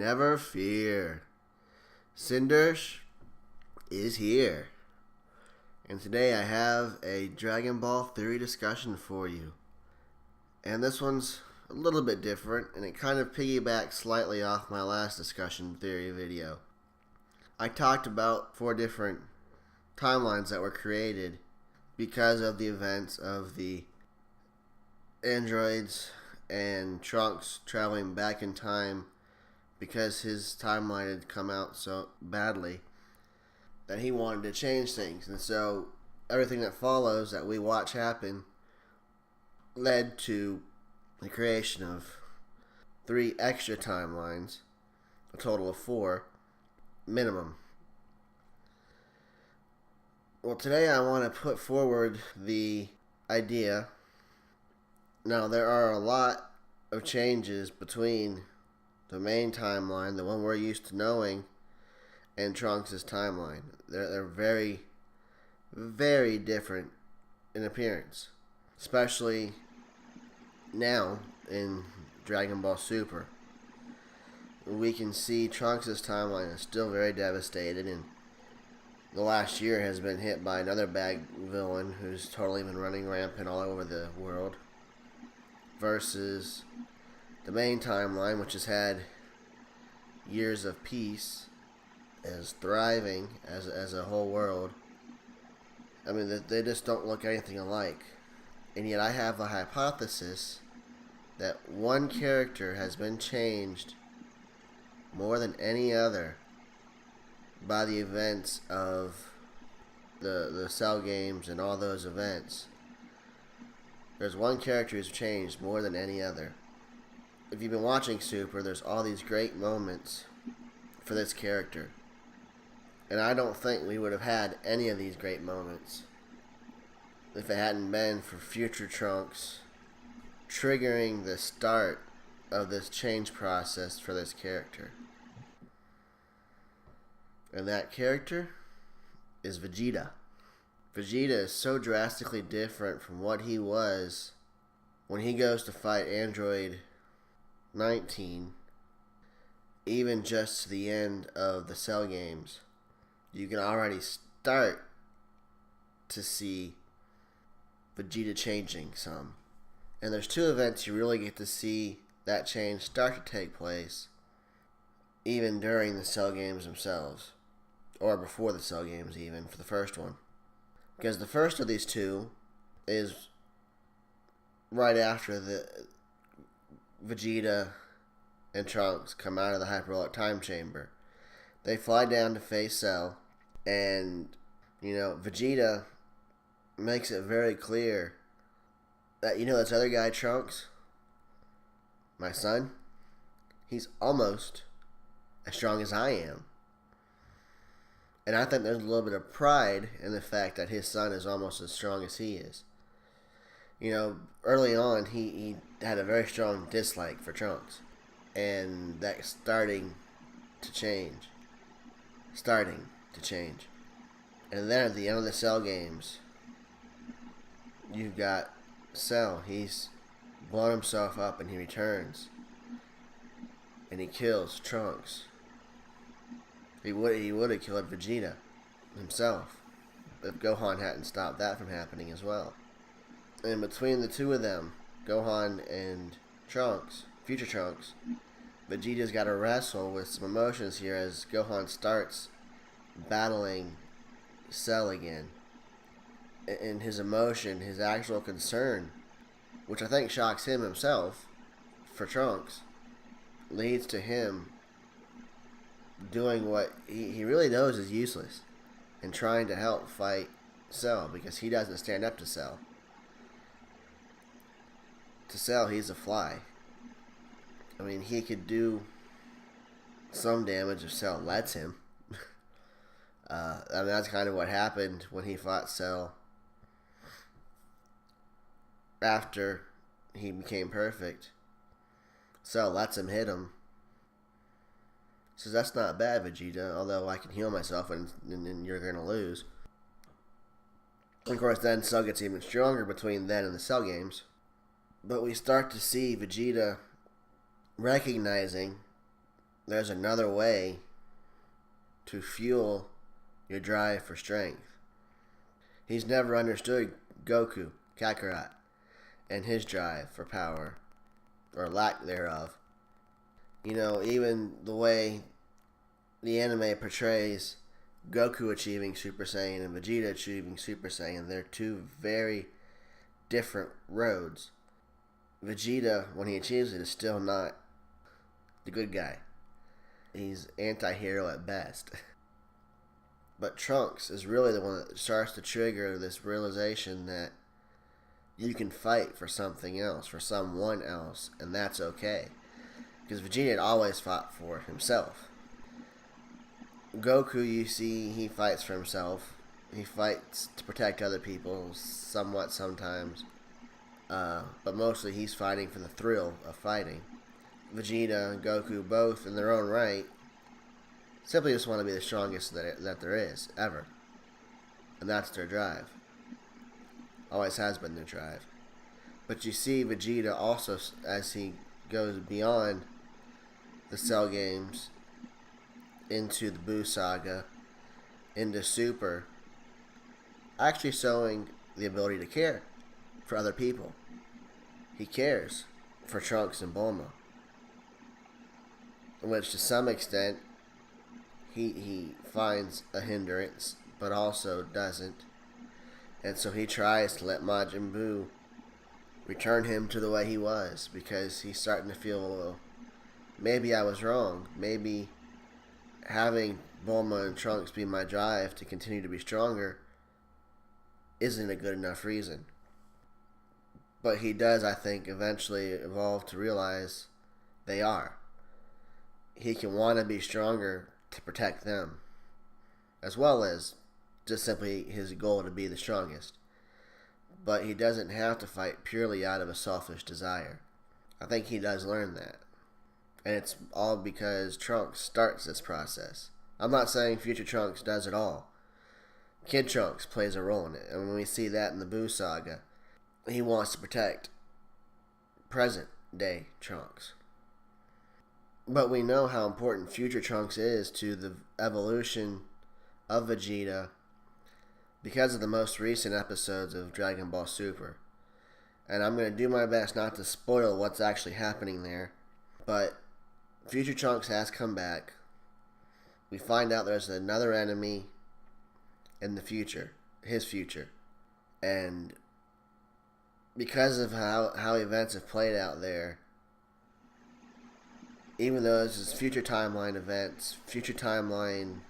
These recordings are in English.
Never fear. Cindersh is here. And today I have a Dragon Ball theory discussion for you. And this one's a little bit different, and it kind of piggybacks slightly off my last discussion theory video. I talked about 4 different timelines that were created because of the events of the androids and Trunks traveling back in time because his timeline had come out so badly that he wanted to change things. And so everything that follows that we watch happen led to the creation of 3 extra timelines, a total of 4 minimum. Well, today I want to put forward the idea. Now, there are a lot of changes between the main timeline, the one we're used to knowing, and Trunks' timeline. They're very, very different in appearance, especially now in Dragon Ball Super. We can see Trunks' timeline is still very devastated, and the last year has been hit by another bad villain who's totally been running rampant all over the world, versus the main timeline, which has had years of peace, is thriving as a whole world. I mean, they just don't look anything alike. And yet I have a hypothesis that one character has been changed more than any other by the events of the Cell games and all those events. There's one character who's changed more than any other. If you've been watching Super, there's all these great moments for this character. And I don't think we would have had any of these great moments if it hadn't been for future Trunks triggering the start of this change process for this character. And that character is Vegeta. Vegeta is so drastically different from what he was when he goes to fight Android 19, even just to the end of the Cell games. You can already start to see Vegeta changing some. And there's 2 events you really get to see that change start to take place, even during the Cell games themselves, or before the Cell games even, for the first one. Because the first of these 2 is right after the Vegeta and Trunks come out of the hyperbolic time chamber. They fly down to face Cell, and, Vegeta makes it very clear that, this other guy, Trunks, my son, he's almost as strong as I am. And I think there's a little bit of pride in the fact that his son is almost as strong as he is. Early on, he had a very strong dislike for Trunks. And that's starting to change. And then at the end of the Cell games, you've got Cell. He's blown himself up and he returns. And he kills Trunks. He would have killed Vegeta himself if Gohan hadn't stopped that from happening as well. And between the 2 of them, Gohan and Trunks, future Trunks, Vegeta's got to wrestle with some emotions here as Gohan starts battling Cell again. And his emotion, his actual concern, which I think shocks him himself for Trunks, leads to him doing what he really knows is useless and trying to help fight Cell because he doesn't stand up to Cell. To Cell, he's a fly. I mean, he could do some damage if Cell lets him. That's kind of what happened when he fought Cell after he became perfect. Cell lets him hit him. Says, that's not bad, Vegeta, although I can heal myself and you're going to lose. Of course, then Cell gets even stronger between then and the Cell games. But we start to see Vegeta recognizing there's another way to fuel your drive for strength. He's never understood Goku, Kakarot, and his drive for power, or lack thereof. You know, even the way the anime portrays Goku achieving Super Saiyan and Vegeta achieving Super Saiyan, they're two very different roads. Vegeta, when he achieves it, is still not the good guy. He's anti-hero at best. But Trunks is really the one that starts to trigger this realization that you can fight for something else, for someone else, and that's okay. Because Vegeta had always fought for himself. Goku, you see, he fights for himself. He fights to protect other people, somewhat sometimes. But mostly he's fighting for the thrill of fighting. Vegeta and Goku, both in their own right, simply just want to be the strongest that there is, ever. And that's their drive. Always has been their drive. But you see Vegeta also, as he goes beyond the Cell games, into the Buu Saga, into Super, actually showing the ability to care for other people. He cares for Trunks and Bulma, which to some extent he finds a hindrance, but also doesn't. And so he tries to let Majin Buu return him to the way he was, because he's starting to feel, well, maybe I was wrong. Maybe having Bulma and Trunks be my drive to continue to be stronger isn't a good enough reason. But he does, I think, eventually evolve to realize they are. He can want to be stronger to protect them, as well as just simply his goal to be the strongest. But he doesn't have to fight purely out of a selfish desire. I think he does learn that. And it's all because Trunks starts this process. I'm not saying future Trunks does it all. Kid Trunks plays a role in it. And when we see that in the Buu Saga, he wants to protect present day Trunks. But we know how important future Trunks is to the evolution of Vegeta because of the most recent episodes of Dragon Ball Super. And I'm going to do my best not to spoil what's actually happening there. But future Trunks has come back. We find out there's another enemy in the future, his future. And because of how events have played out there, even though this is future timeline events, future timeline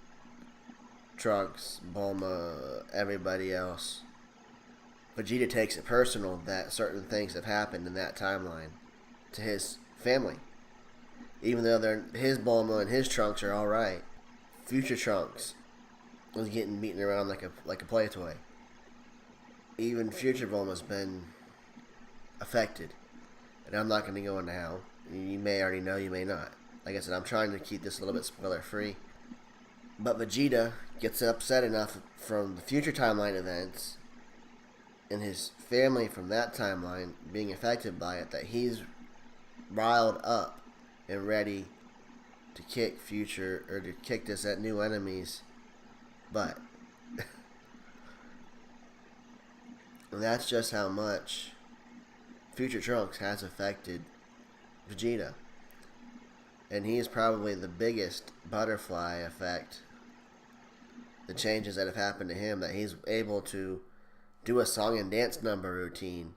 Trunks, Bulma, everybody else, Vegeta takes it personal that certain things have happened in that timeline to his family. Even though his Bulma and his Trunks are alright, future Trunks was getting beaten around like a play toy. Even future Bulma's been affected. And I'm not going to go into how. You may already know, you may not. Like I said, I'm trying to keep this a little bit spoiler free. But Vegeta gets upset enough from the future timeline events and his family from that timeline being affected by it that he's riled up and ready to kick this at new enemies' butt. And that's just how much future Trunks has affected Vegeta. And he is probably the biggest butterfly effect, the changes that have happened to him, that he's able to do a song and dance number routine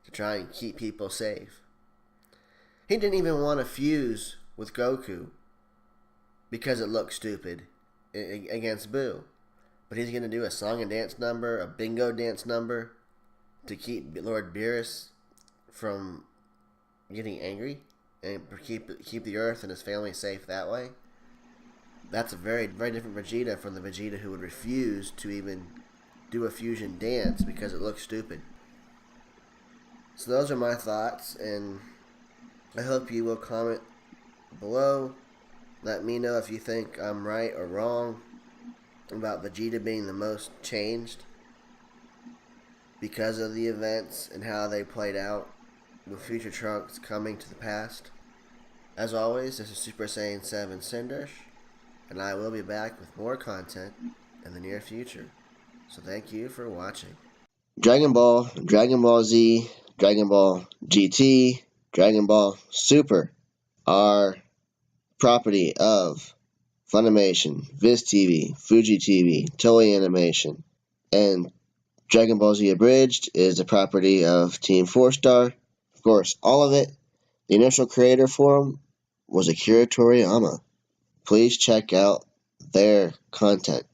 to try and keep people safe. He didn't even want to fuse with Goku because it looked stupid against Buu. But he's going to do a song and dance number, a bingo dance number, to keep Lord Beerus from getting angry and keep the Earth and his family safe that way. That's a very, very different Vegeta from the Vegeta who would refuse to even do a fusion dance because it looks stupid. So those are my thoughts, and I hope you will comment below. Let me know if you think I'm right or wrong about Vegeta being the most changed because of the events and how they played out with future Trunks coming to the past. As always, this is Super Saiyan 7 Cindersh, and I will be back with more content in the near future. So thank you for watching. Dragon Ball, Dragon Ball Z, Dragon Ball GT, Dragon Ball Super are property of Funimation, Viz TV, Fuji TV, Toei Animation, and Dragon Ball Z Abridged is the property of Team 4-Star. Of course, all of it, the initial creator for them was Akira Toriyama. Please check out their content.